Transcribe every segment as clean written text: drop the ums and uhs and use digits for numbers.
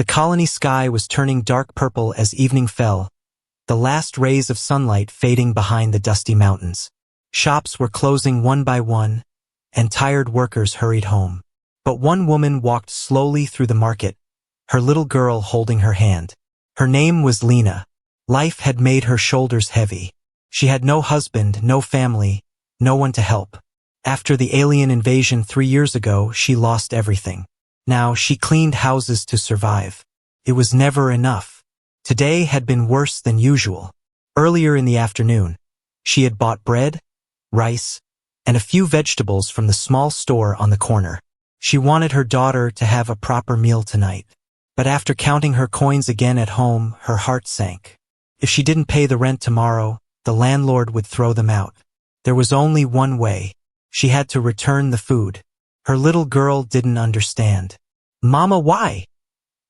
The colony sky was turning dark purple as evening fell, the last rays of sunlight fading behind the dusty mountains. Shops were closing one by one, and tired workers hurried home. But one woman walked slowly through the market, her little girl holding her hand. Her name was Lena. Life had made her shoulders heavy. She had no husband, no family, no one to help. After the alien invasion 3 years ago, she lost everything. Now she cleaned houses to survive. It was never enough. Today had been worse than usual. Earlier in the afternoon, she had bought bread, rice, and a few vegetables from the small store on the corner. She wanted her daughter to have a proper meal tonight. But after counting her coins again at home, her heart sank. If she didn't pay the rent tomorrow, the landlord would throw them out. There was only one way. She had to return the food. Her little girl didn't understand. "Mama, why?"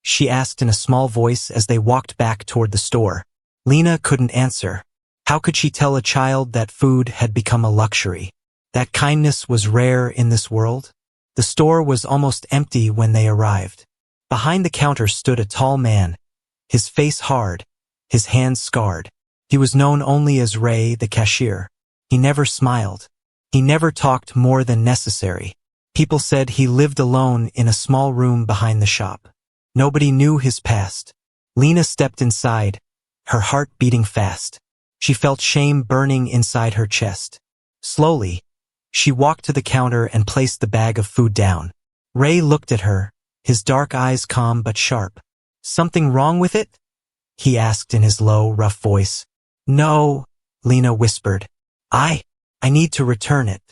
she asked in a small voice as they walked back toward the store. Lena couldn't answer. How could she tell a child that food had become a luxury? That kindness was rare in this world? The store was almost empty when they arrived. Behind the counter stood a tall man, his face hard, his hands scarred. He was known only as Ray, the cashier. He never smiled. He never talked more than necessary. People said he lived alone in a small room behind the shop. Nobody knew his past. Lena stepped inside, her heart beating fast. She felt shame burning inside her chest. Slowly, she walked to the counter and placed the bag of food down. Ray looked at her, his dark eyes calm but sharp. "Something wrong with it?" he asked in his low, rough voice. "No," Lena whispered. I need to return it."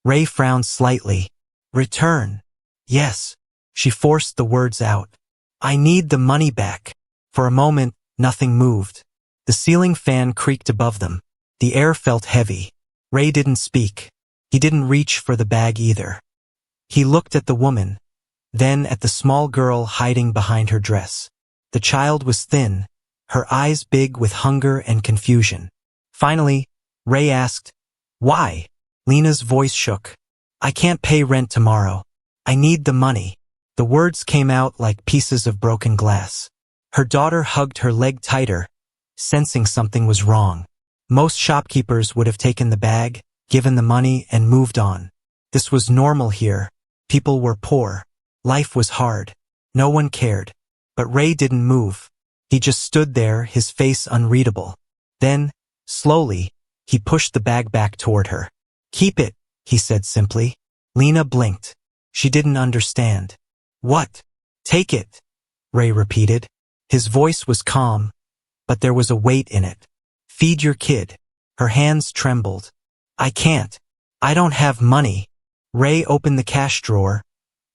Ray frowned slightly. "Return?" "Yes." She forced the words out. "I need the money back." For a moment, nothing moved. The ceiling fan creaked above them. The air felt heavy. Ray didn't speak. He didn't reach for the bag either. He looked at the woman, then at the small girl hiding behind her dress. The child was thin, her eyes big with hunger and confusion. Finally, Ray asked, "Why?" Lena's voice shook. "I can't pay rent tomorrow. I need the money." The words came out like pieces of broken glass. Her daughter hugged her leg tighter, sensing something was wrong. Most shopkeepers would have taken the bag, given the money, and moved on. This was normal here. People were poor. Life was hard. No one cared. But Ray didn't move. He just stood there, his face unreadable. Then, slowly, he pushed the bag back toward her. "Keep it," he said simply. Lena blinked. She didn't understand. "What?" "Take it," Ray repeated. His voice was calm, but there was a weight in it. "Feed your kid." Her hands trembled. "I can't. I don't have money." Ray opened the cash drawer,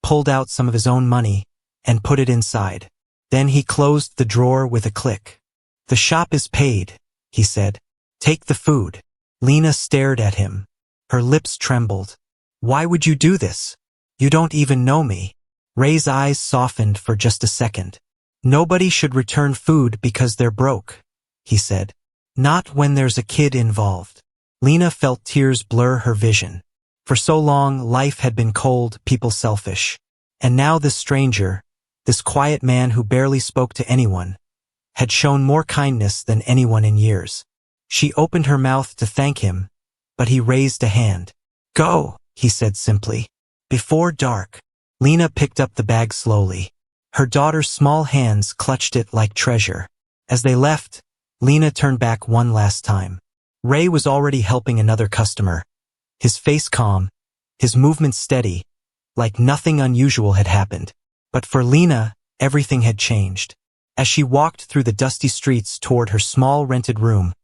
pulled out some of his own money, and put it inside. Then he closed the drawer with a click. "The shop is paid," he said. "Take the food." Lena stared at him. Her lips trembled. "Why would you do this? You don't even know me." Ray's eyes softened for just a second. "Nobody should return food because they're broke," he said. "Not when there's a kid involved." Lena felt tears blur her vision. For so long, life had been cold, people selfish. And now this stranger, this quiet man who barely spoke to anyone, had shown more kindness than anyone in years. She opened her mouth to thank him, but he raised a hand. "Go," he said simply. "Before dark." Lena picked up the bag slowly. Her daughter's small hands clutched it like treasure. As they left, Lena turned back one last time. Ray was already helping another customer, his face calm, his movements steady, like nothing unusual had happened. But for Lena, everything had changed. As she walked through the dusty streets toward her small rented room,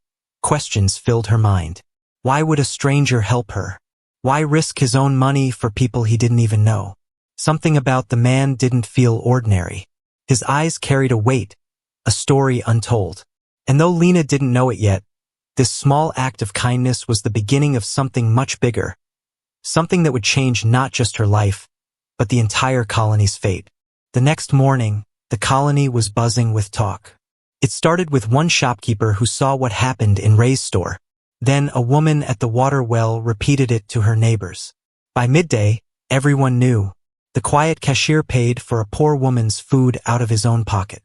questions filled her mind. Why would a stranger help her? Why risk his own money for people he didn't even know? Something about the man didn't feel ordinary. His eyes carried a weight, a story untold. And though Lena didn't know it yet, this small act of kindness was the beginning of something much bigger. Something that would change not just her life, but the entire colony's fate. The next morning, the colony was buzzing with talk. It started with one shopkeeper who saw what happened in Ray's store. Then a woman at the water well repeated it to her neighbors. By midday, everyone knew. The quiet cashier paid for a poor woman's food out of his own pocket.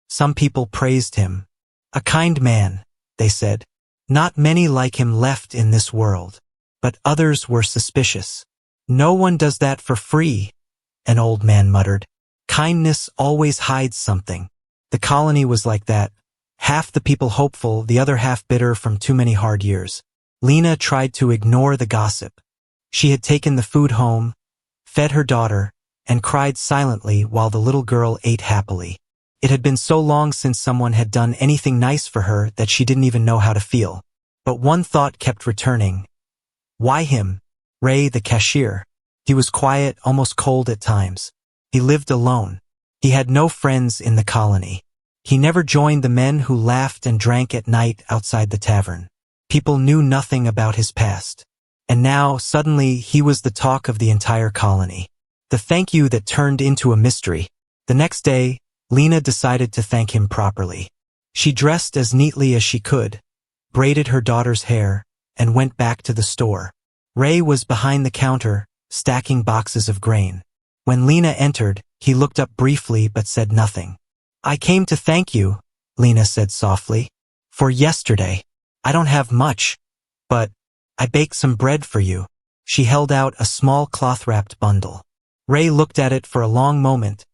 Some people praised him. A kind man, they said. Not many like him left in this world. But others were suspicious. No one does that for free, an old man muttered. Kindness always hides something. The colony was like that. Half the people hopeful, the other half bitter from too many hard years. Lena tried to ignore the gossip. She had taken the food home, fed her daughter, and cried silently while the little girl ate happily. It had been so long since someone had done anything nice for her that she didn't even know how to feel. But one thought kept returning. Why him? Ray, the cashier. He was quiet, almost cold at times. He lived alone. He had no friends in the colony. He never joined the men who laughed and drank at night outside the tavern. People knew nothing about his past. And now, suddenly, he was the talk of the entire colony. The thank you that turned into a mystery. The next day, Lena decided to thank him properly. She dressed as neatly as she could, braided her daughter's hair, and went back to the store. Ray was behind the counter, stacking boxes of grain. When Lena entered, he looked up briefly but said nothing. I came to thank you, Lena said softly. For yesterday. I don't have much, but I baked some bread for you. She held out a small cloth-wrapped bundle. Ray looked at it for a long moment,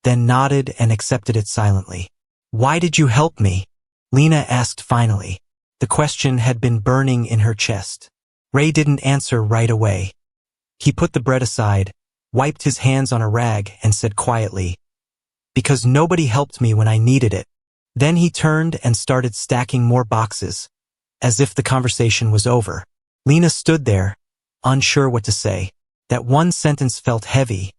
then nodded and accepted it silently. Why did you help me? Lena asked finally. The question had been burning in her chest. Ray didn't answer right away. He put the bread aside, wiped his hands on a rag, and said quietly, because nobody helped me when I needed it. Then he turned and started stacking more boxes, as if the conversation was over. Lena stood there, unsure what to say. That one sentence felt heavy,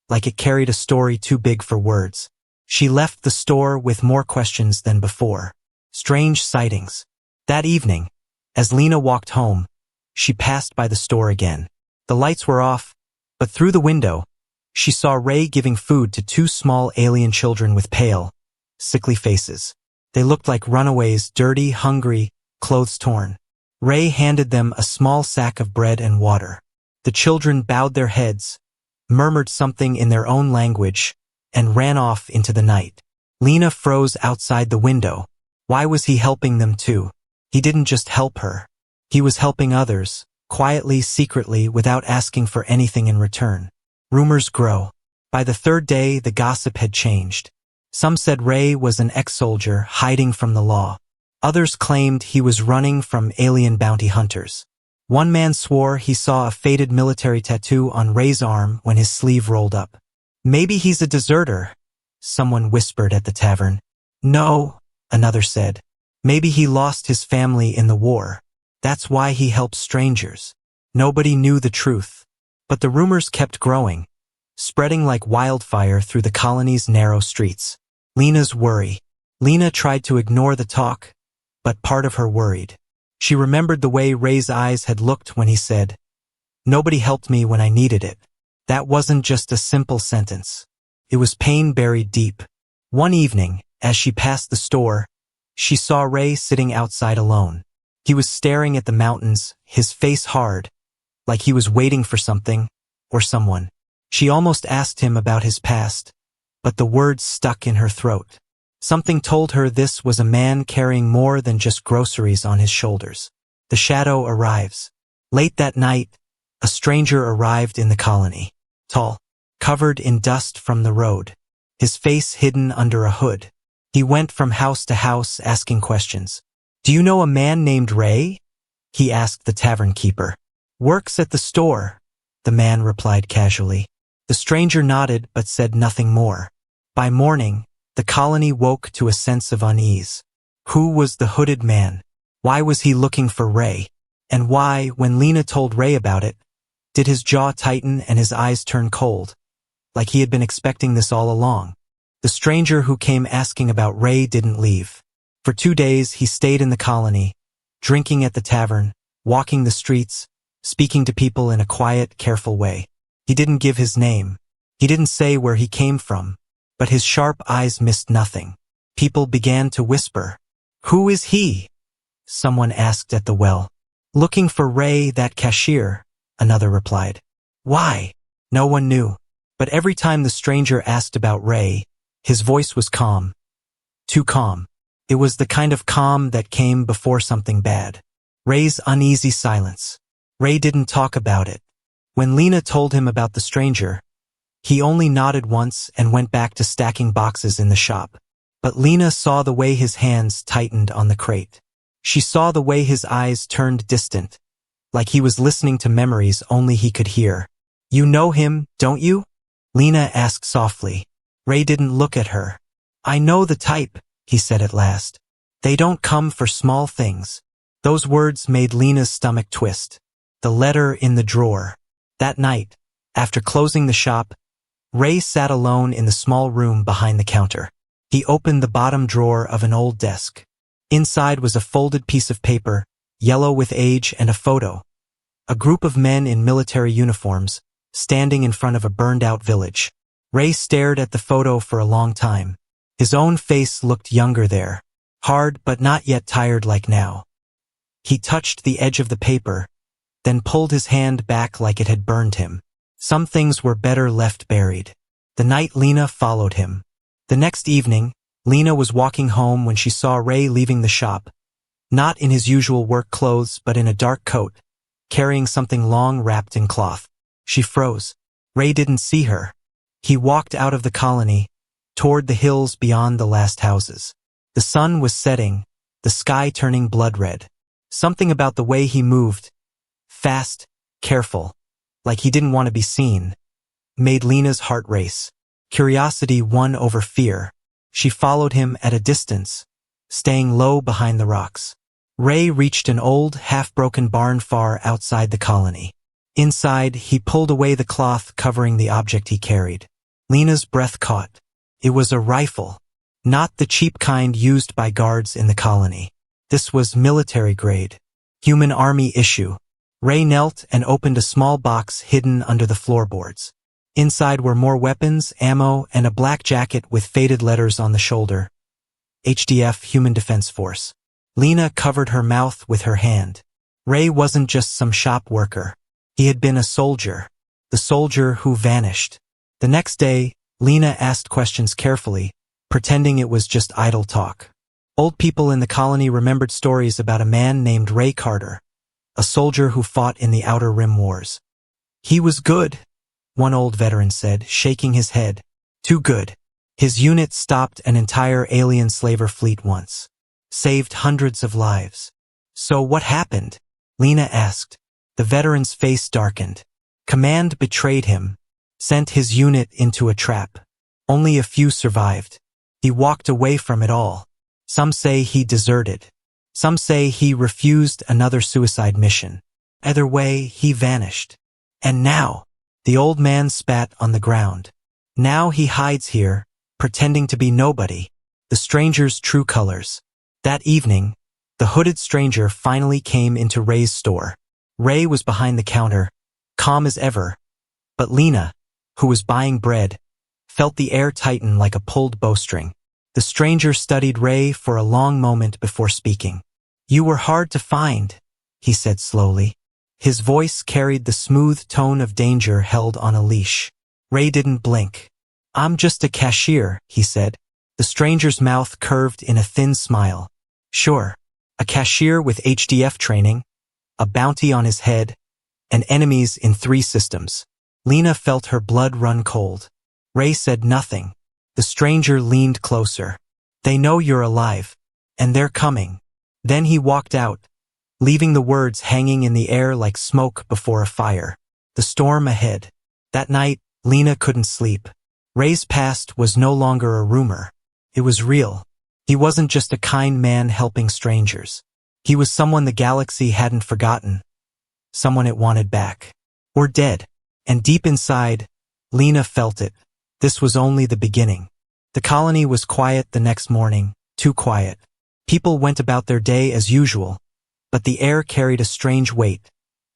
like it carried a story too big for words. She left the store with more questions than before. Strange sightings. That evening, as Lena walked home, she passed by the store again. The lights were off, but through the window, she saw Ray giving food to two small alien children with pale, sickly faces. They looked like runaways, dirty, hungry, clothes torn. Ray handed them a small sack of bread and water. The children bowed their heads, murmured something in their own language, and ran off into the night. Lena froze outside the window. Why was he helping them too? He didn't just help her. He was helping others, quietly, secretly, without asking for anything in return. Rumors grow. By the third day, the gossip had changed. Some said Ray was an ex-soldier hiding from the law. Others claimed he was running from alien bounty hunters. One man swore he saw a faded military tattoo on Ray's arm when his sleeve rolled up. Maybe he's a deserter, someone whispered at the tavern. No, another said. Maybe he lost his family in the war. That's why he helps strangers. Nobody knew the truth. But the rumors kept growing, spreading like wildfire through the colony's narrow streets. Lena's worry. Lena tried to ignore the talk, but part of her worried. She remembered the way Ray's eyes had looked when he said, "Nobody helped me when I needed it." That wasn't just a simple sentence. It was pain buried deep. One evening, as she passed the store, she saw Ray sitting outside alone. He was staring at the mountains, his face hard, like he was waiting for something or someone. She almost asked him about his past, but the words stuck in her throat. Something told her this was a man carrying more than just groceries on his shoulders. The shadow arrives. Late that night, a stranger arrived in the colony. Tall, covered in dust from the road, his face hidden under a hood. He went from house to house asking questions. "Do you know a man named Ray?" he asked the tavern keeper. "Works at the store," the man replied casually. The stranger nodded but said nothing more. By morning, the colony woke to a sense of unease. Who was the hooded man? Why was he looking for Ray? And why, when Lena told Ray about it, did his jaw tighten and his eyes turn cold, like he had been expecting this all along? The stranger who came asking about Ray didn't leave. For 2 days, he stayed in the colony, drinking at the tavern, walking the streets, speaking to people in a quiet, careful way. He didn't give his name. He didn't say where he came from, but his sharp eyes missed nothing. People began to whisper. "Who is he?" someone asked at the well. "Looking for Ray, that cashier," another replied. Why? No one knew. But every time the stranger asked about Ray, his voice was calm. Too calm. It was the kind of calm that came before something bad. Ray's uneasy silence. Ray didn't talk about it. When Lena told him about the stranger, he only nodded once and went back to stacking boxes in the shop. But Lena saw the way his hands tightened on the crate. She saw the way his eyes turned distant, like he was listening to memories only he could hear. "You know him, don't you?" Lena asked softly. Ray didn't look at her. "I know the type," he said at last. "They don't come for small things." Those words made Lena's stomach twist. The letter in the drawer. That night, after closing the shop, Ray sat alone in the small room behind the counter. He opened the bottom drawer of an old desk. Inside was a folded piece of paper, yellow with age, and a photo. A group of men in military uniforms, standing in front of a burned-out village. Ray stared at the photo for a long time. His own face looked younger there, hard but not yet tired like now. He touched the edge of the paper, then pulled his hand back like it had burned him. Some things were better left buried. The night Lena followed him. The next evening, Lena was walking home when she saw Ray leaving the shop, not in his usual work clothes but in a dark coat, carrying something long wrapped in cloth. She froze. Ray didn't see her. He walked out of the colony, toward the hills beyond the last houses. The sun was setting, the sky turning blood red. Something about the way he moved, fast, careful, like he didn't want to be seen, made Lena's heart race. Curiosity won over fear. She followed him at a distance, staying low behind the rocks. Ray reached an old, half-broken barn far outside the colony. Inside, he pulled away the cloth covering the object he carried. Lena's breath caught. It was a rifle, not the cheap kind used by guards in the colony. This was military grade, human army issue. Ray knelt and opened a small box hidden under the floorboards. Inside were more weapons, ammo, and a black jacket with faded letters on the shoulder. HDF, Human Defense Force. Lena covered her mouth with her hand. Ray wasn't just some shop worker. He had been a soldier. The soldier who vanished. The next day, Lena asked questions carefully, pretending it was just idle talk. Old people in the colony remembered stories about a man named Ray Carter, a soldier who fought in the Outer Rim Wars. "He was good," one old veteran said, shaking his head. "Too good. His unit stopped an entire alien slaver fleet once. Saved hundreds of lives." "So what happened?" Lena asked. The veteran's face darkened. "Command betrayed him, sent his unit into a trap. Only a few survived. He walked away from it all. Some say he deserted. Some say he refused another suicide mission. Either way, he vanished. And now," the old man spat on the ground. "Now he hides here, pretending to be nobody. The stranger's true colors." That evening, the hooded stranger finally came into Ray's store. Ray was behind the counter, calm as ever. But Lena, who was buying bread, felt the air tighten like a pulled bowstring. The stranger studied Ray for a long moment before speaking. "You were hard to find," he said slowly. His voice carried the smooth tone of danger held on a leash. Ray didn't blink. "I'm just a cashier," he said. The stranger's mouth curved in a thin smile. "Sure, a cashier with HDF training, a bounty on his head, and enemies in 3 systems." Lena felt her blood run cold. Ray said nothing. The stranger leaned closer. "They know you're alive, and they're coming." Then he walked out, leaving the words hanging in the air like smoke before a fire. The storm ahead. That night, Lena couldn't sleep. Ray's past was no longer a rumor. It was real. He wasn't just a kind man helping strangers. He was someone the galaxy hadn't forgotten. Someone it wanted back. Or dead. And deep inside, Lena felt it. This was only the beginning. The colony was quiet the next morning, too quiet. People went about their day as usual, but the air carried a strange weight,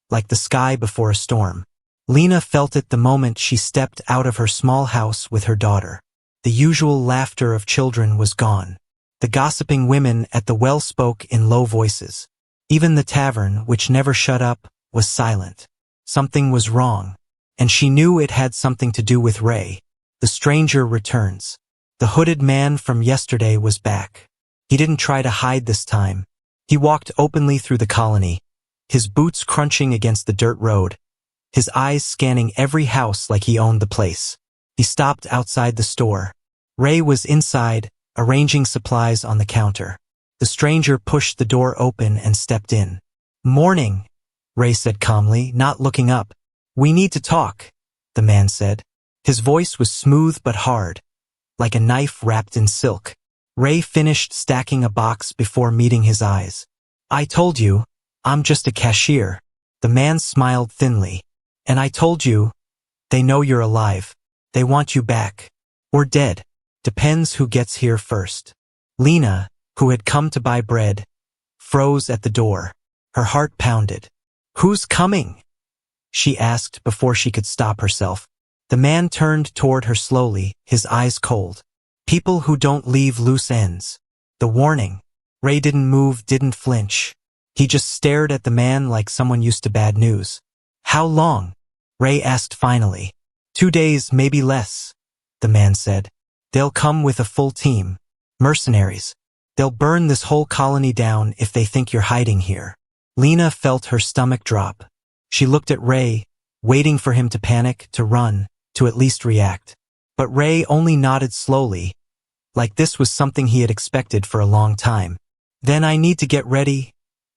like the sky before a storm. Lena felt it the moment she stepped out of her small house with her daughter. The usual laughter of children was gone. The gossiping women at the well spoke in low voices. Even the tavern, which never shut up, was silent. Something was wrong. and she knew it had something to do with Ray. The stranger returns. The hooded man from yesterday was back. He didn't try to hide this time. He walked openly through the colony, his boots crunching against the dirt road, his eyes scanning every house like he owned the place. He stopped outside the store. Ray was inside, arranging supplies on the counter. The stranger pushed the door open and stepped in. "Morning," Ray said calmly, not looking up. "We need to talk," the man said. His voice was smooth but hard, like a knife wrapped in silk. Ray finished stacking a box before meeting his eyes. "I told you, I'm just a cashier." The man smiled thinly. "And I told you, they know you're alive. They want you back. Or dead. Depends who gets here first." Lena, who had come to buy bread, froze at the door. Her heart pounded. "Who's coming?" she asked before she could stop herself. The man turned toward her slowly, his eyes cold. "People who don't leave loose ends." The warning. Ray didn't move, didn't flinch. He just stared at the man like someone used to bad news. "How long?" Ray asked finally. 2 days, maybe less," the man said. "They'll come with a full team. Mercenaries. They'll burn this whole colony down if they think you're hiding here." Lena felt her stomach drop. She looked at Ray, waiting for him to panic, to run, to at least react. But Ray only nodded slowly, like this was something he had expected for a long time. "Then I need to get ready,"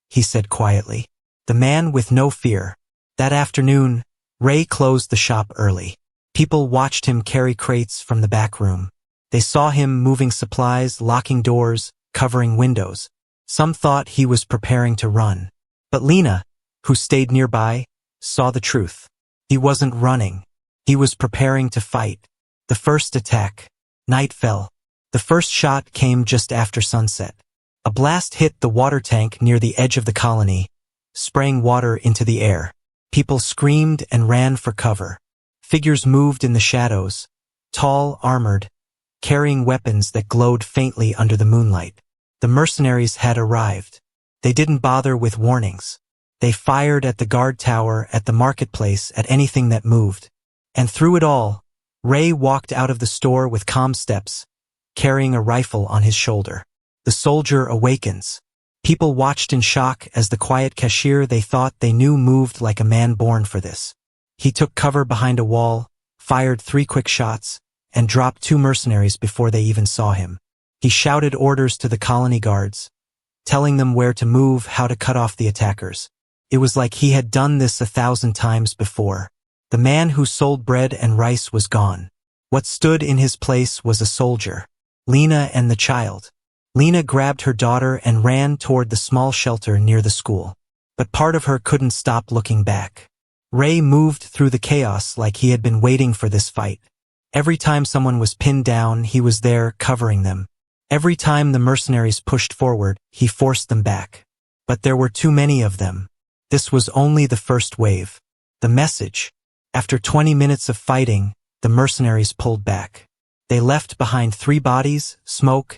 he said quietly. The man with no fear. That afternoon, Ray closed the shop early. People watched him carry crates from the back room. They saw him moving supplies, locking doors, covering windows. Some thought he was preparing to run. But Lena, who stayed nearby, saw the truth. He wasn't running. He was preparing to fight. The first attack. Night fell. The first shot came just after sunset. A blast hit the water tank near the edge of the colony, spraying water into the air. People screamed and ran for cover. Figures moved in the shadows, tall, armored, carrying weapons that glowed faintly under the moonlight. The mercenaries had arrived. They didn't bother with warnings. They fired at the guard tower, at the marketplace, at anything that moved. And through it all, Ray walked out of the store with calm steps, carrying a rifle on his shoulder. The soldier awakens. People watched in shock as the quiet cashier they thought they knew moved like a man born for this. He took cover behind a wall, fired 3 quick shots, and dropped 2 mercenaries before they even saw him. He shouted orders to the colony guards, telling them where to move, how to cut off the attackers. It was like he had done this 1,000 times before. The man who sold bread and rice was gone. What stood in his place was a soldier. Lena and the child. Lena grabbed her daughter and ran toward the small shelter near the school. But part of her couldn't stop looking back. Ray moved through the chaos like he had been waiting for this fight. Every time someone was pinned down, he was there covering them. Every time the mercenaries pushed forward, he forced them back. But there were too many of them. This was only the first wave. The message. After 20 minutes of fighting, the mercenaries pulled back. They left behind 3 bodies, smoke,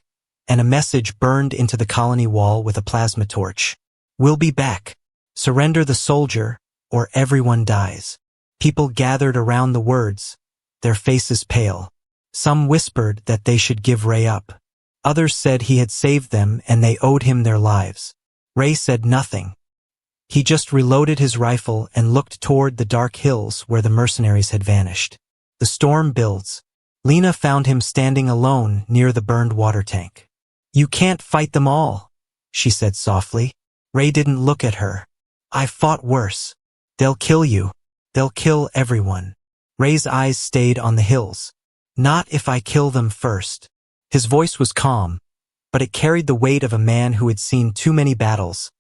and a message burned into the colony wall with a plasma torch. "We'll be back. Surrender the soldier, or everyone dies." People gathered around the words, their faces pale. Some whispered that they should give Ray up. Others said he had saved them and they owed him their lives. Ray said nothing. He just reloaded his rifle and looked toward the dark hills where the mercenaries had vanished. The storm builds. Lena found him standing alone near the burned water tank. "You can't fight them all," she said softly. Ray didn't look at her. "I fought worse. They'll kill you. They'll kill everyone." Ray's eyes stayed on the hills. "Not if I kill them first." His voice was calm, but it carried the weight of a man who had seen too many battles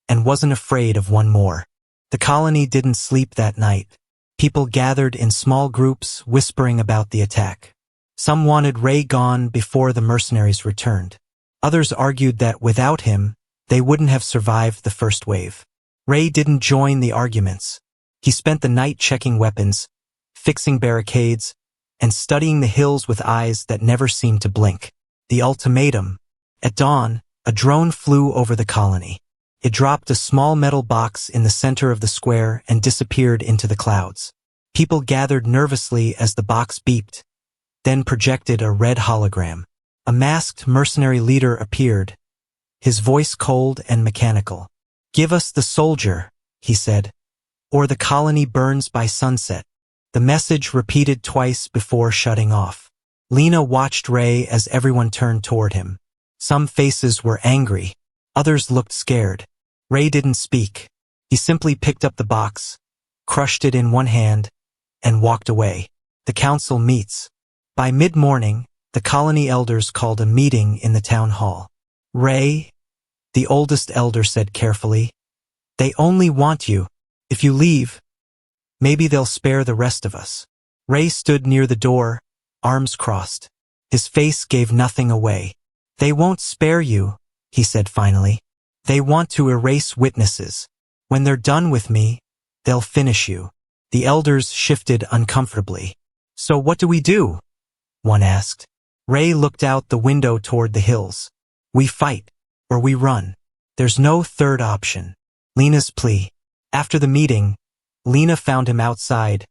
and wasn't afraid of one more. The colony didn't sleep that night. People gathered in small groups, whispering about the attack. Some wanted Ray gone before the mercenaries returned. Others argued that without him, they wouldn't have survived the first wave. Ray didn't join the arguments. He spent the night checking weapons, fixing barricades, and studying the hills with eyes that never seemed to blink. The ultimatum. At dawn, a drone flew over the colony. It dropped a small metal box in the center of the square and disappeared into the clouds. People gathered nervously as the box beeped, then projected a red hologram. A masked mercenary leader appeared, his voice cold and mechanical. "Give us the soldier," he said, "or the colony burns by sunset." The message repeated twice before shutting off. Lena watched Ray as everyone turned toward him. Some faces were angry, others looked scared. Ray didn't speak. He simply picked up the box, crushed it in one hand, and walked away. The council meets. By mid-morning, the colony elders called a meeting in the town hall. "Ray," the oldest elder said carefully, "they only want you. If you leave, maybe they'll spare the rest of us." Ray stood near the door, arms crossed. His face gave nothing away. "They won't spare you," he said finally. "They want to erase witnesses. When they're done with me, they'll finish you." The elders shifted uncomfortably. "So what do we do?" one asked. Ray looked out the window toward the hills. "We fight, or we run. There's no third option." Lena's plea. After the meeting, Lena found him outside,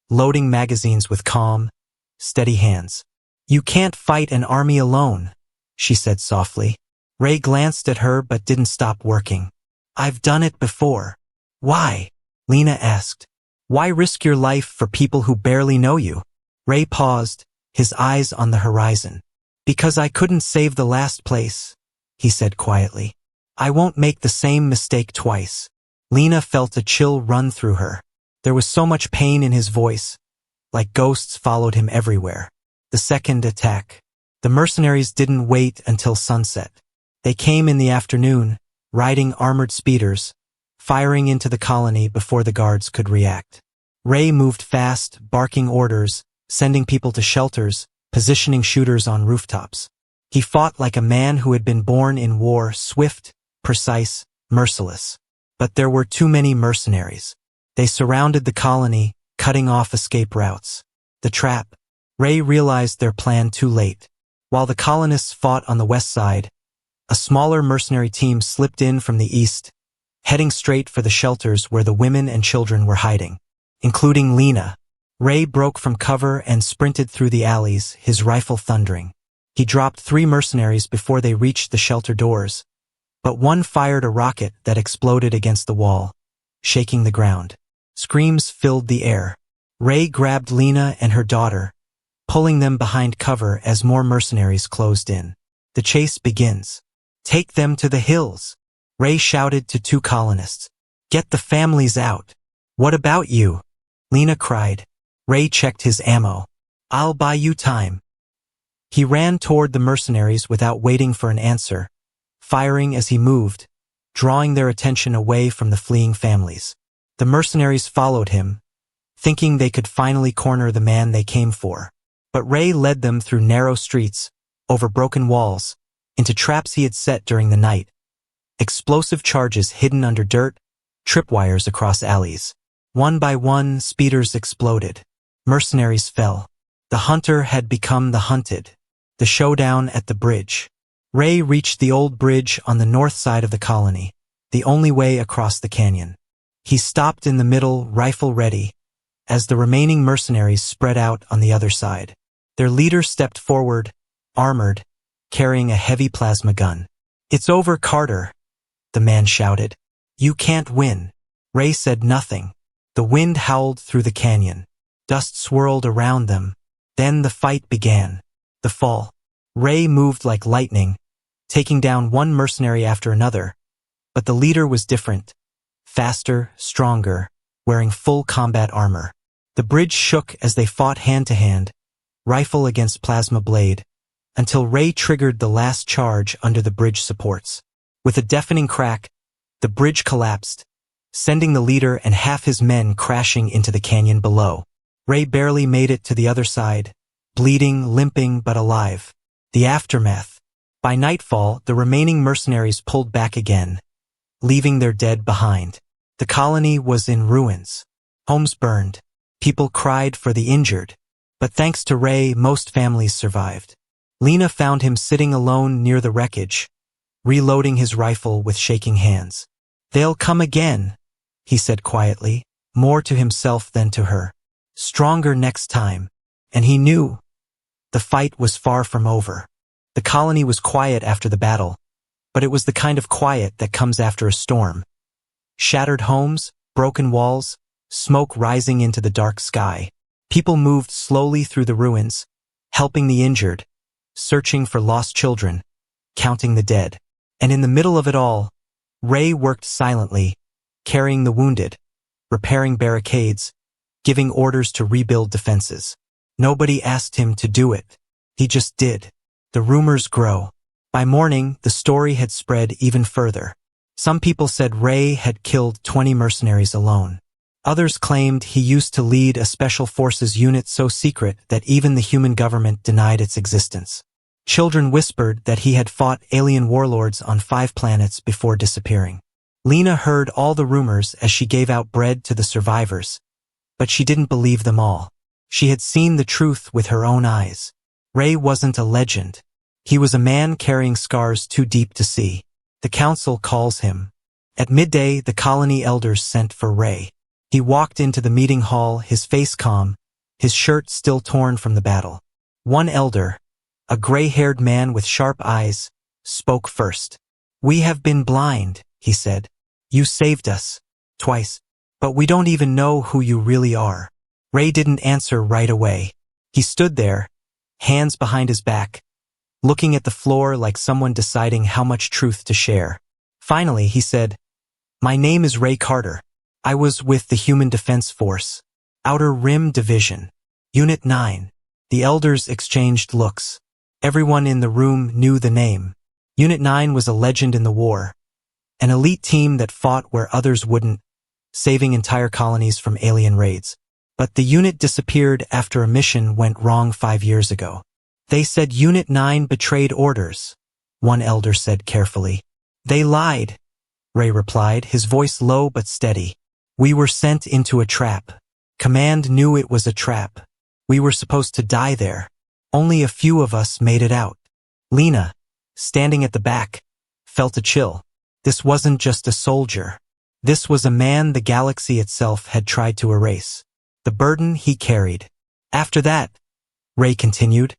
loading magazines with calm, steady hands. "You can't fight an army alone," she said softly. Ray glanced at her but didn't stop working. "I've done it before." "Why?" Lena asked. "Why risk your life for people who barely know you?" Ray paused, his eyes on the horizon. "Because I couldn't save the last place," he said quietly. "I won't make the same mistake twice." Lena felt a chill run through her. There was so much pain in his voice, like ghosts followed him everywhere. The second attack. The mercenaries didn't wait until sunset. They came in the afternoon, riding armored speeders, firing into the colony before the guards could react. Ray moved fast, barking orders, sending people to shelters, positioning shooters on rooftops. He fought like a man who had been born in war, swift, precise, merciless. But there were too many mercenaries. They surrounded the colony, cutting off escape routes. The trap. Ray realized their plan too late. While the colonists fought on the west side, a smaller mercenary team slipped in from the east, heading straight for the shelters where the women and children were hiding, including Lena. Ray broke from cover and sprinted through the alleys, his rifle thundering. He dropped 3 mercenaries before they reached the shelter doors, but one fired a rocket that exploded against the wall, shaking the ground. Screams filled the air. Ray grabbed Lena and her daughter, pulling them behind cover as more mercenaries closed in. The chase begins. "Take them to the hills," Ray shouted to 2 colonists. "Get the families out." "What about you?" Lena cried. Ray checked his ammo. "I'll buy you time." He ran toward the mercenaries without waiting for an answer, firing as he moved, drawing their attention away from the fleeing families. The mercenaries followed him, thinking they could finally corner the man they came for. But Ray led them through narrow streets, over broken walls, into traps he had set during the night. Explosive charges hidden under dirt, tripwires across alleys. One by one, speeders exploded. Mercenaries fell. The hunter had become the hunted. The showdown at the bridge. Ray reached the old bridge on the north side of the colony, the only way across the canyon. He stopped in the middle, rifle ready, as the remaining mercenaries spread out on the other side. Their leader stepped forward, armored, carrying a heavy plasma gun. "It's over, Carter," the man shouted. "You can't win." Ray said nothing. The wind howled through the canyon. Dust swirled around them. Then the fight began. The fall. Ray moved like lightning, taking down one mercenary after another. But the leader was different. Faster, stronger, wearing full combat armor. The bridge shook as they fought hand to hand, rifle against plasma blade, until Ray triggered the last charge under the bridge supports. With a deafening crack, the bridge collapsed, sending the leader and half his men crashing into the canyon below. Ray barely made it to the other side, bleeding, limping, but alive. The aftermath. By nightfall, the remaining mercenaries pulled back again, leaving their dead behind. The colony was in ruins. Homes burned. People cried for the injured. But thanks to Ray, most families survived. Lena found him sitting alone near the wreckage, reloading his rifle with shaking hands. "They'll come again," he said quietly, more to himself than to her. stronger next time. And he knew the fight was far from over. The colony was quiet after the battle, but it was the kind of quiet that comes after a storm. Shattered homes, broken walls, smoke rising into the dark sky. People moved slowly through the ruins, helping the injured, searching for lost children, counting the dead. And in the middle of it all, Ray worked silently, carrying the wounded, repairing barricades, giving orders to rebuild defenses. Nobody asked him to do it. He just did. The rumors grow. By morning, the story had spread even further. Some people said Ray had killed 20 mercenaries alone. Others claimed he used to lead a special forces unit so secret that even the human government denied its existence. Children whispered that he had fought alien warlords on 5 planets before disappearing. Lena heard all the rumors as she gave out bread to the survivors, but she didn't believe them all. She had seen the truth with her own eyes. Ray wasn't a legend. He was a man carrying scars too deep to see. The council calls him. At midday, the colony elders sent for Ray. He walked into the meeting hall, his face calm, his shirt still torn from the battle. One elder, a gray-haired man with sharp eyes, spoke first. "We have been blind," he said. "You saved us. Twice. But we don't even know who you really are." Ray didn't answer right away. He stood there, hands behind his back, looking at the floor like someone deciding how much truth to share. Finally, he said, "My name is Ray Carter. I was with the Human Defense Force, Outer Rim Division, Unit 9. The elders exchanged looks. Everyone in the room knew the name. Unit 9 was a legend in the war, an elite team that fought where others wouldn't, saving entire colonies from alien raids. But the unit disappeared after a mission went wrong 5 years ago. They said Unit 9 betrayed orders," one elder said carefully. "They lied," Ray replied, his voice low but steady. "We were sent into a trap. Command knew it was a trap. We were supposed to die there. Only a few of us made it out." Lena, standing at the back, felt a chill. This wasn't just a soldier. This was a man the galaxy itself had tried to erase. The burden he carried. "After that," Ray continued,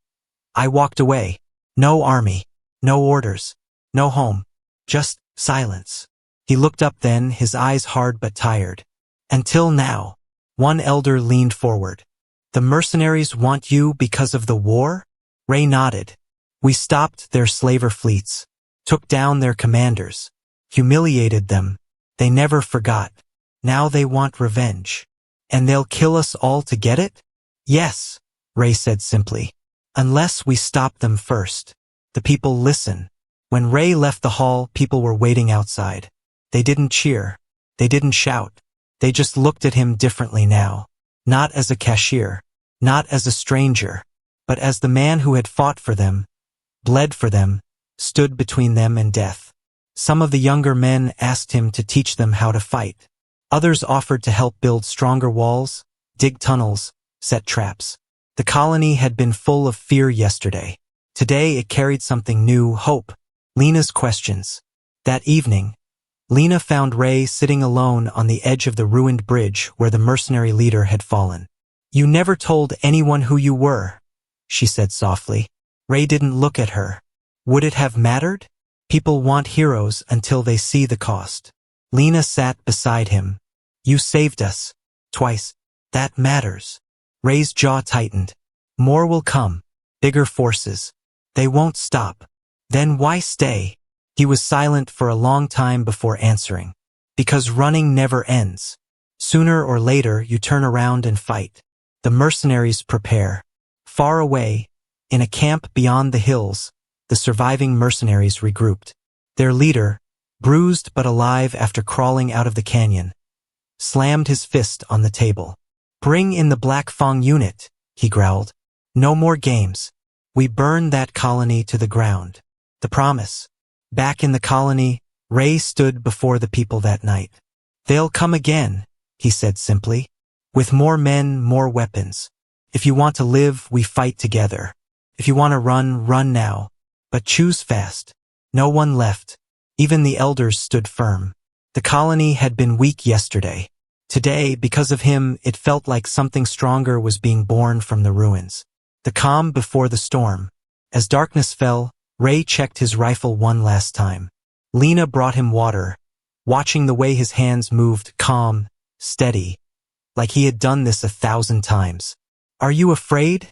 "I walked away. No army, no orders, no home, just silence." He looked up then, his eyes hard but tired. "Until now." One elder leaned forward. "The mercenaries want you because of the war?" Ray nodded. "We stopped their slaver fleets, took down their commanders, humiliated them. They never forgot. Now they want revenge. And they'll kill us all to get it?" "Yes," Ray said simply. "Unless we stop them first." The people listen. When Ray left the hall, people were waiting outside. They didn't cheer. They didn't shout. They just looked at him differently now. Not as a cashier. Not as a stranger. But as the man who had fought for them, bled for them, stood between them and death. Some of the younger men asked him to teach them how to fight. Others offered to help build stronger walls, dig tunnels, set traps. The colony had been full of fear yesterday. Today it carried something new, hope. Lena's questions. That evening, Lena found Ray sitting alone on the edge of the ruined bridge where the mercenary leader had fallen. "You never told anyone who you were," she said softly. Ray didn't look at her. Would it have mattered? People want heroes until they see the cost. Lena sat beside him. "You saved us. Twice. That matters." Ray's jaw tightened. "More will come. Bigger forces. They won't stop. Then why stay?" He was silent for a long time before answering. "Because running never ends. Sooner or later you turn around and fight." The mercenaries prepare. Far away, in a camp beyond the hills, the surviving mercenaries regrouped. Their leader, bruised but alive after crawling out of the canyon, slammed his fist on the table. "Bring in the Black Fang unit," he growled. "No more games. We burn that colony to the ground." The promise. Back in the colony, Ray stood before the people that night. "They'll come again," he said simply. "With more men, more weapons. If you want to live, we fight together. If you want to run, run now. But choose fast." No one left. Even the elders stood firm. The colony had been weak yesterday. Today, because of him, it felt like something stronger was being born from the ruins. The calm before the storm. As darkness fell, Ray checked his rifle one last time. Lena brought him water, watching the way his hands moved, calm, steady, like he had done this 1,000 times. "Are you afraid?"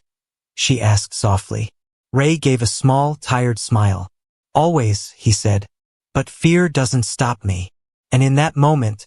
she asked softly. Ray gave a small, tired smile. "Always," he said, "but fear doesn't stop me." And in that moment,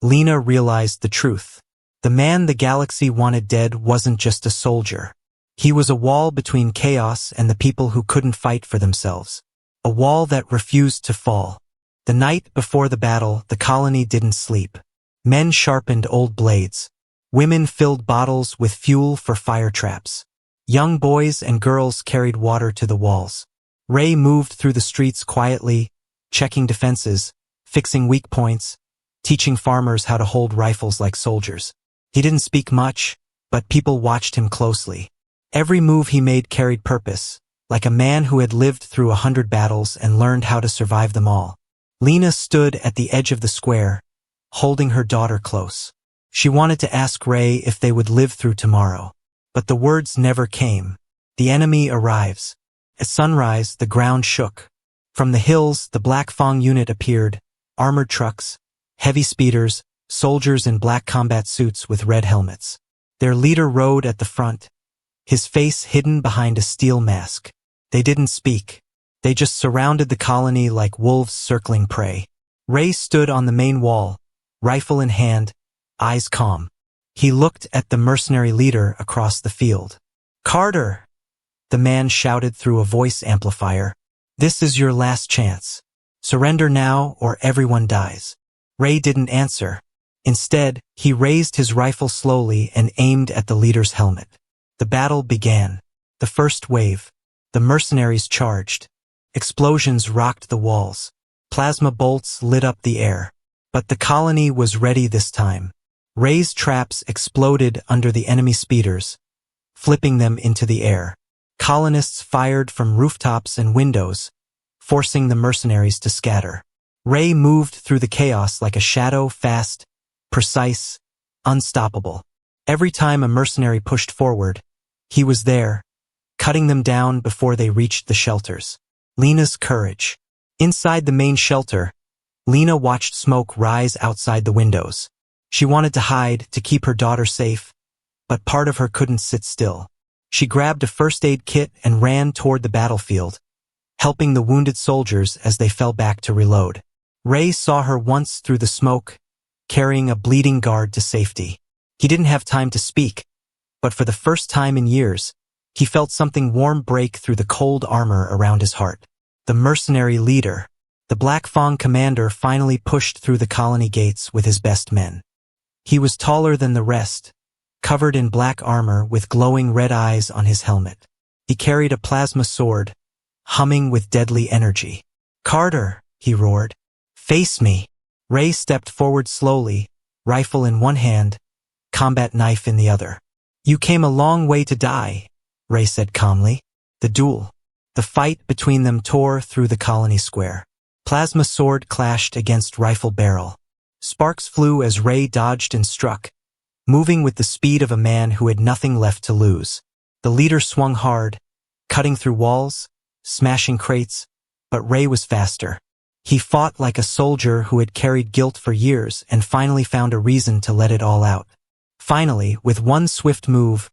Lena realized the truth. The man the galaxy wanted dead wasn't just a soldier. He was a wall between chaos and the people who couldn't fight for themselves. A wall that refused to fall. The night before the battle, the colony didn't sleep. Men sharpened old blades. Women filled bottles with fuel for fire traps. Young boys and girls carried water to the walls. Ray moved through the streets quietly, checking defenses, fixing weak points, teaching farmers how to hold rifles like soldiers. He didn't speak much, but people watched him closely. Every move he made carried purpose, like a man who had lived through 100 battles and learned how to survive them all. Lena stood at the edge of the square, holding her daughter close. She wanted to ask Ray if they would live through tomorrow. But the words never came. The enemy arrives. At sunrise, the ground shook. From the hills, the Black Fang unit appeared, armored trucks, heavy speeders, soldiers in black combat suits with red helmets. Their leader rode at the front, his face hidden behind a steel mask. They didn't speak. They just surrounded the colony like wolves circling prey. Ray stood on the main wall, rifle in hand, eyes calm. He looked at the mercenary leader across the field. "Carter!" the man shouted through a voice amplifier. "This is your last chance. Surrender now or everyone dies." Ray didn't answer. Instead, he raised his rifle slowly and aimed at the leader's helmet. The battle began. The first wave. The mercenaries charged. Explosions rocked the walls. Plasma bolts lit up the air. But the colony was ready this time. Ray's traps exploded under the enemy speeders, flipping them into the air. Colonists fired from rooftops and windows, forcing the mercenaries to scatter. Ray moved through the chaos like a shadow, fast, precise, unstoppable. Every time a mercenary pushed forward, he was there, cutting them down before they reached the shelters. Lena's courage. Inside the main shelter, Lena watched smoke rise outside the windows. She wanted to hide, to keep her daughter safe, but part of her couldn't sit still. She grabbed a first aid kit and ran toward the battlefield, helping the wounded soldiers as they fell back to reload. Ray saw her once through the smoke, carrying a bleeding guard to safety. He didn't have time to speak, but for the first time in years, he felt something warm break through the cold armor around his heart. The mercenary leader, the Black Fang commander, finally pushed through the colony gates with his best men. He was taller than the rest, covered in black armor with glowing red eyes on his helmet. He carried a plasma sword, humming with deadly energy. "Carter," he roared. "Face me." Ray stepped forward slowly, rifle in one hand, combat knife in the other. "You came a long way to die," Ray said calmly. The duel. The fight between them tore through the colony square. Plasma sword clashed against rifle barrel. Sparks flew as Ray dodged and struck, moving with the speed of a man who had nothing left to lose. The leader swung hard, cutting through walls, smashing crates, but Ray was faster. He fought like a soldier who had carried guilt for years and finally found a reason to let it all out. Finally, with one swift move,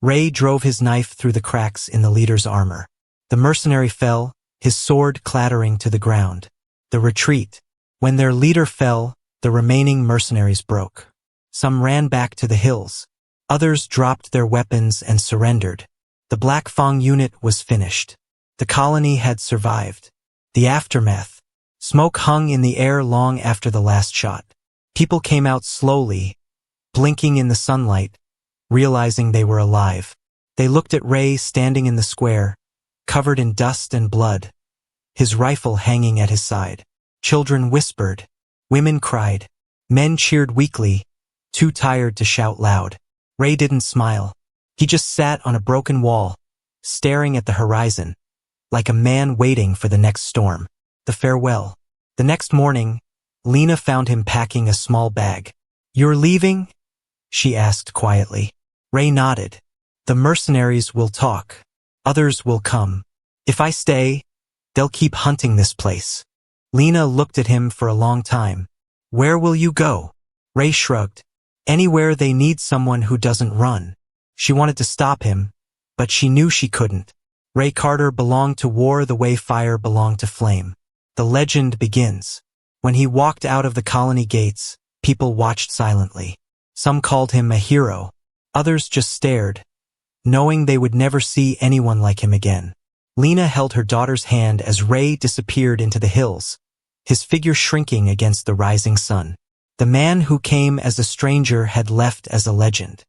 Ray drove his knife through the cracks in the leader's armor. The mercenary fell, his sword clattering to the ground. The retreat. When their leader fell, the remaining mercenaries broke. Some ran back to the hills. Others dropped their weapons and surrendered. The Black Fang unit was finished. The colony had survived. The aftermath. Smoke hung in the air long after the last shot. People came out slowly, blinking in the sunlight, realizing they were alive. They looked at Ray standing in the square, covered in dust and blood, his rifle hanging at his side. Children whispered. Women cried. Men cheered weakly, too tired to shout loud. Ray didn't smile. He just sat on a broken wall, staring at the horizon, like a man waiting for the next storm. The farewell. The next morning, Lena found him packing a small bag. You're leaving? She asked quietly. Ray nodded. The mercenaries will talk. Others will come. If I stay, they'll keep hunting this place. Lena looked at him for a long time. Where will you go? Ray shrugged. Anywhere they need someone who doesn't run. She wanted to stop him, but she knew she couldn't. Ray Carter belonged to war the way fire belonged to flame. The legend begins. When he walked out of the colony gates, people watched silently. Some called him a hero. Others just stared, knowing they would never see anyone like him again. Lena held her daughter's hand as Ray disappeared into the hills, his figure shrinking against the rising sun. The man who came as a stranger had left as a legend.